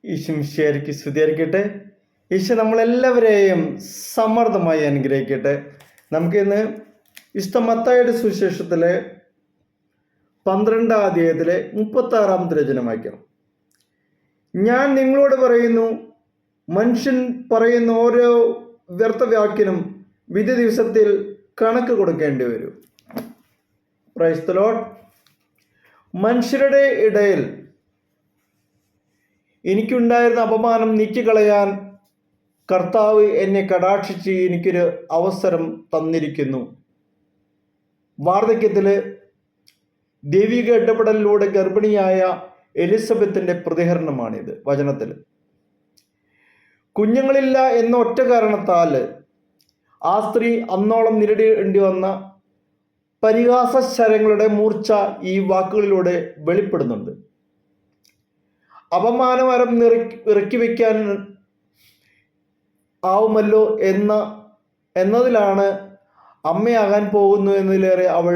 ഈശോയ്ക്ക് സ്തുതിയായിരിക്കട്ടെ. ഈശോ നമ്മളെല്ലാവരെയും സമർത്ഥമായി അനുഗ്രഹിക്കട്ടെ. നമുക്കിന്ന് വിശുദ്ധ മത്തായിയുടെ സുവിശേഷത്തിലെ 12-ാം അധ്യായത്തിലെ 36-ാമത്തെ വചനം വായിക്കണം. ഞാൻ നിങ്ങളോട് പറയുന്നു, മനുഷ്യൻ പറയുന്ന ഓരോ വ്യർത്ഥവാക്കിനും വിധി ദിവസത്തിൽ കണക്ക് കൊടുക്കേണ്ടി വരും. Praise the Lord. മനുഷ്യരുടെ ഇടയിൽ എനിക്കുണ്ടായിരുന്ന അപമാനം നീക്കിക്കളയാൻ കർത്താവ് എന്നെ കടാക്ഷിച്ച് എനിക്കൊരു അവസരം തന്നിരിക്കുന്നു. വാർദ്ധക്യത്തിൽ ദൈവിക ഇടപെടലിലൂടെ ഗർഭിണിയായ എലിസബത്തിൻ്റെ പ്രതികരണമാണിത്. വചനത്തിൽ കുഞ്ഞുങ്ങളില്ല എന്ന ഒറ്റ കാരണത്താൽ ആ സ്ത്രീ അന്നോളം നേരിടേണ്ടി വന്ന പരിഹാസശരങ്ങളുടെ മൂർച്ച ഈ വാക്കുകളിലൂടെ വെളിപ്പെടുന്നുണ്ട്. അപമാനമരം ഇറക്കി വയ്ക്കാൻ ആവുമല്ലോ എന്നതിലാണ് അമ്മയാകാൻ പോകുന്നു എന്നതിലേറെ അവൾ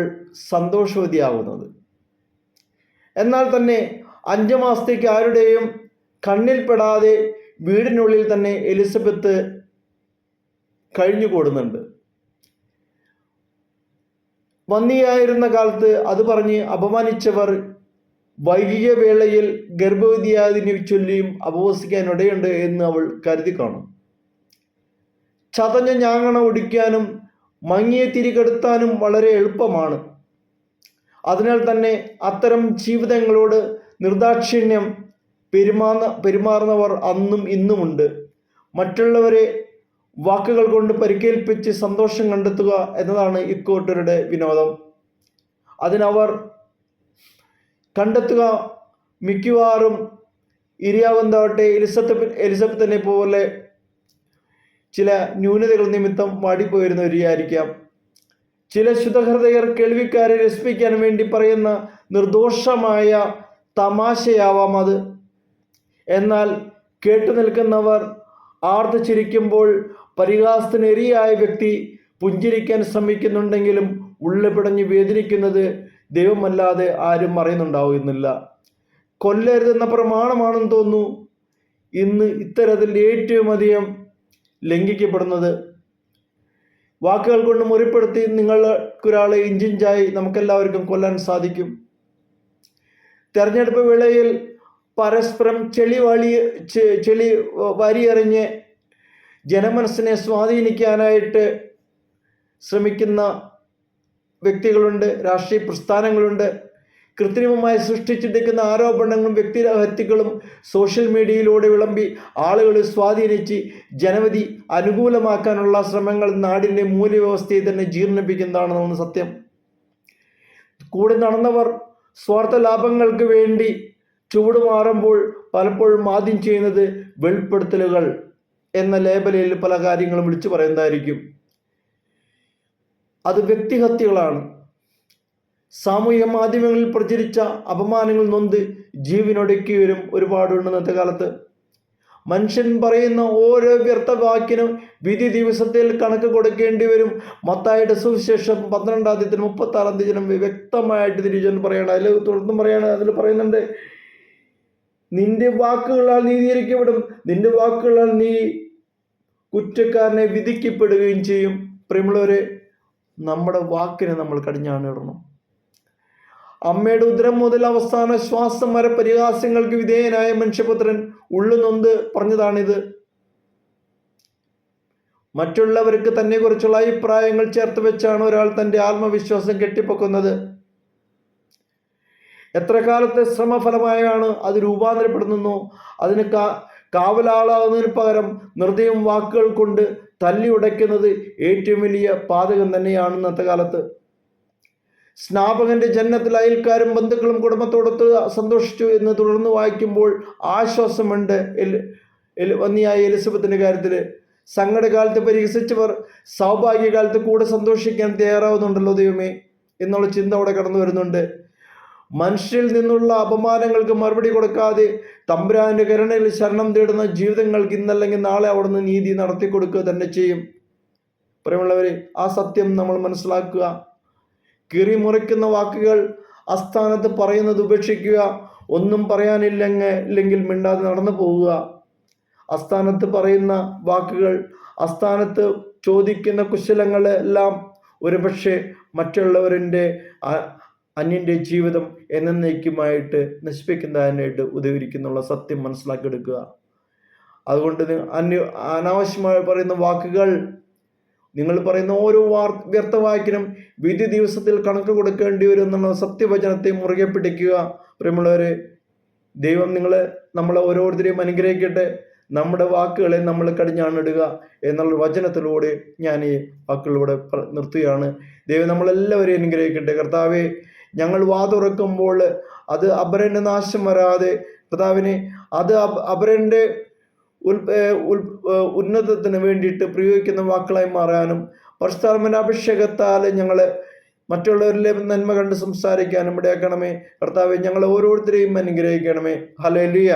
സന്തോഷവതിയാകുന്നത്. എന്നാൽ തന്നെ 5 മാസത്തേക്ക് ആരുടെയും കണ്ണിൽപ്പെടാതെ വീടിനുള്ളിൽ തന്നെ എലിസബത്ത് കഴിഞ്ഞുകൂടുന്നുണ്ട്. വന്ധ്യയായിരുന്ന കാലത്ത് അത് പറഞ്ഞ് അപമാനിച്ചവർ വൈകിക വേളയിൽ ഗർഭവതിയായതിനെ ചൊല്ലിയും അപവസിക്കാനിടയുണ്ട് എന്ന് അവൾ കരുതി കാണും. ചതഞ്ഞ ഞാങ്ങണ ഒടിക്കാനും മങ്ങിയ തിരികെടുത്താനും വളരെ എളുപ്പമാണ്. അതിനാൽ തന്നെ അത്തരം ജീവിതങ്ങളോട് നിർദാക്ഷിണ്യം പെരുമാറുന്നവർ അന്നും ഇന്നുമുണ്ട്. മറ്റുള്ളവരെ വാക്കുകൾ കൊണ്ട് പരിക്കേൽപ്പിച്ച് സന്തോഷം കണ്ടെത്തുക എന്നതാണ് ഇക്കൂട്ടരുടെ വിനോദം. അതിനവർ കണ്ടെത്തുക മിക്കവാറും ഇരയാകുന്നതാവട്ടെ എലിസബത്തിനെ പോലെ ചില ന്യൂനതകൾ നിമിത്തം വാടിപ്പോയിരുന്നവരായിരിക്കാം. ചില ശുദ്ധഹൃദയർ കേൾവിക്കാരെ രസിപ്പിക്കാൻ വേണ്ടി പറയുന്ന നിർദോഷമായ തമാശയാവാം അത്. എന്നാൽ കേട്ടു നിൽക്കുന്നവർ ആർത്ത് ചിരിക്കുമ്പോൾ പരിഹാസത്തിന് ഇരയായ വ്യക്തി പുഞ്ചിരിക്കാൻ ശ്രമിക്കുന്നുണ്ടെങ്കിലും ഉള്ളിപ്പിടഞ്ഞ് വേദനിക്കുന്നത് ദൈവമല്ലാതെ ആരും അറിയുന്നുണ്ടാവുന്നില്ല. കൊല്ലരുതെന്ന പ്രമാണമാണെന്ന് തോന്നുന്നു ഇന്ന് ഇത്തരത്തിൽ ഏറ്റവും അധികം ലംഘിക്കപ്പെടുന്നത്. വാക്കുകൾ കൊണ്ട് മുറിപ്പെടുത്തി നിങ്ങൾക്കൊരാളെ ഇഞ്ചിഞ്ചായി നമുക്കെല്ലാവർക്കും കൊല്ലാൻ സാധിക്കും. തെരഞ്ഞെടുപ്പ് വേളയിൽ പരസ്പരം ചെളി വാരിയെറിഞ്ഞ് ജനമനസ്സിനെ സ്വാധീനിക്കാനായിട്ട് ശ്രമിക്കുന്ന വ്യക്തികളുണ്ട്, രാഷ്ട്രീയ പ്രസ്ഥാനങ്ങളുണ്ട്. കൃത്രിമമായി സൃഷ്ടിച്ചെടുക്കുന്ന ആരോപണങ്ങളും വ്യക്തിഹത്യകളും സോഷ്യൽ മീഡിയയിലൂടെ വിളമ്പി ആളുകളെ സ്വാധീനിച്ച് ജനവിധി അനുകൂലമാക്കാനുള്ള ശ്രമങ്ങൾ നാടിൻ്റെ മൂല്യവ്യവസ്ഥയെ തന്നെ ജീർണിപ്പിക്കുന്നതാണെന്നാണ് സത്യം. കൂടെ നടന്നവർ സ്വാർത്ഥ ലാഭങ്ങൾക്ക് വേണ്ടി ചുവടുമാറുമ്പോൾ പലപ്പോഴും ആദ്യം ചെയ്യുന്നത് വെളിപ്പെടുത്തലുകൾ എന്ന ലേബലിൽ പല കാര്യങ്ങളും വിളിച്ചു പറയുന്നതായിരിക്കും. അത് വ്യക്തിഹത്യകളാണ്. സാമൂഹിക മാധ്യമങ്ങളിൽ പ്രചരിച്ച അപമാനങ്ങൾ നൊന്ത് ജീവനൊടുക്കിയവരും ഒരുപാടുണ്ട് ഇന്നത്തെ കാലത്ത്. മനുഷ്യൻ പറയുന്ന ഓരോ വ്യർത്ഥവാക്കിനും വിധി ദിവസത്തിൽ കണക്ക് കൊടുക്കേണ്ടി വരും. മത്തായിയുടെ സുവിശേഷം 12-ാം അധ്യായത്തിന് 36-ാം വചനം വ്യക്തമായിട്ട് തിരിച്ചു പറയണം. അതിൽ തുടർന്നും പറയാണ്. അതിൽ പറയുന്നുണ്ട്, നിന്റെ വാക്കുകളാൽ നീതീകരിക്കപ്പെടും, നിന്റെ വാക്കുകളാൽ നീ കുറ്റക്കാരനെ വിധിക്കപ്പെടുകയും ചെയ്യും. പ്രിയമുള്ളവരെ, നമ്മുടെ വാക്കിനെ നമ്മൾ കടിഞ്ഞാണിടണം. അമ്മയുടെ ഉദരം മുതൽ അവസാന ശ്വാസം വരെ പരിഹാസങ്ങൾക്ക് വിധേയനായ മനുഷ്യപുത്രൻ ഉള്ളുനൊന്ത് പറഞ്ഞതാണിത്. മറ്റുള്ളവർക്ക് തന്നെ കുറിച്ചുള്ള അഭിപ്രായങ്ങൾ ചേർത്ത് വെച്ചാണ് ഒരാൾ തൻ്റെ ആത്മവിശ്വാസം കെട്ടിപ്പൊക്കുന്നത്. എത്ര കാലത്തെ ശ്രമഫലമായാണ് അത് രൂപാന്തരപ്പെടുന്നു. അതിന് കാവലാളാകുന്നതിന് പകരം നിർദ്ദയം വാക്കുകൾ കൊണ്ട് തല്ലി ഉടയ്ക്കുന്നത് ഏറ്റവും വലിയ പാതകം തന്നെയാണ് ഇന്നത്തെ കാലത്ത്. സ്നാപകന്റെ ജനനത്തിൽ അയൽക്കാരും ബന്ധുക്കളും കുടുംബത്തോടൊത്ത് സന്തോഷിച്ചു എന്ന് തുടർന്ന് വായിക്കുമ്പോൾ ആശ്വാസമുണ്ട്. വന്ധ്യയായ എലിസബത്തിന്റെ കാര്യത്തിൽ സങ്കടകാലത്ത് പരിഹസിച്ചവർ സൗഭാഗ്യകാലത്ത് കൂടെ സന്തോഷിക്കാൻ തയ്യാറാവുന്നുണ്ടല്ലോ ദൈവമേ എന്നുള്ള ചിന്ത അവിടെ കടന്നു വരുന്നുണ്ട്. മനുഷ്യരിൽ നിന്നുള്ള അപമാനങ്ങൾക്ക് മറുപടി കൊടുക്കാതെ തമ്പുരാന്റെ കരുണയിൽ ശരണം തേടുന്ന ജീവിതങ്ങൾക്ക് ഇന്നല്ലെങ്കിൽ നാളെ അവിടുന്ന് നീതി നടത്തി കൊടുക്കുക തന്നെ ചെയ്യും. പ്രിയമുള്ളവരെ, ആ സത്യം നമ്മൾ മനസ്സിലാക്കുക. കീറി മുറിക്കുന്ന വാക്കുകൾ അസ്ഥാനത്ത് പറയുന്നത് ഉപേക്ഷിക്കുക. ഒന്നും പറയാനില്ലെങ്കിൽ മിണ്ടാതെ നടന്നു പോവുക. അസ്ഥാനത്ത് പറയുന്ന വാക്കുകൾ, അസ്ഥാനത്ത് ചോദിക്കുന്ന കുശലങ്ങളെല്ലാം ഒരുപക്ഷെ മറ്റുള്ളവരുടെ അന്യൻ്റെ ജീവിതം എന്നേക്കുമായിട്ട് നശിപ്പിക്കുന്നതിനായിട്ട് ഉപകരിക്കുന്നുള്ള സത്യം മനസ്സിലാക്കിയെടുക്കുക. അതുകൊണ്ട് അനാവശ്യമായി പറയുന്ന വാക്കുകൾ, നിങ്ങൾ പറയുന്ന ഓരോ വ്യർത്ഥവാക്കിനും വിധി ദിവസത്തിൽ കണക്ക് കൊടുക്കേണ്ടി വരും എന്നുള്ള സത്യവചനത്തെ മുറുകെ പിടിക്കുക. പ്രിയമുള്ളവരെ, ദൈവം നമ്മളെ ഓരോരുത്തരെയും അനുഗ്രഹിക്കട്ടെ. നമ്മുടെ വാക്കുകളെ നമ്മൾ കടിഞ്ഞാണിടുക എന്നുള്ള വചനത്തിലൂടെ ഞാൻ ഈ വാക്കുകളിലൂടെ നിർത്തുകയാണ്. ദൈവം നമ്മളെല്ലാവരെയും അനുഗ്രഹിക്കട്ടെ. കർത്താവെ, ഞങ്ങൾ വാതുറക്കുമ്പോൾ അത് അപരൻ്റെ നാശം വരാതെ, കർത്താവിനെ അത് അപരൻ്റെ ഉന്നതത്തിന് വേണ്ടിയിട്ട് പ്രയോഗിക്കുന്ന വാക്കുകളായി മാറാനും, പരിശുദ്ധാത്മാവിന്റെ അഭിഷേകത്താൽ ഞങ്ങളെ മറ്റുള്ളവരിലെ നന്മ കണ്ട് സംസാരിക്കാനും ഇടയാക്കണമേ. കർത്താവെ, ഞങ്ങളെ ഓരോരുത്തരെയും അനുഗ്രഹിക്കണമേ. ഹല്ലേലൂയ.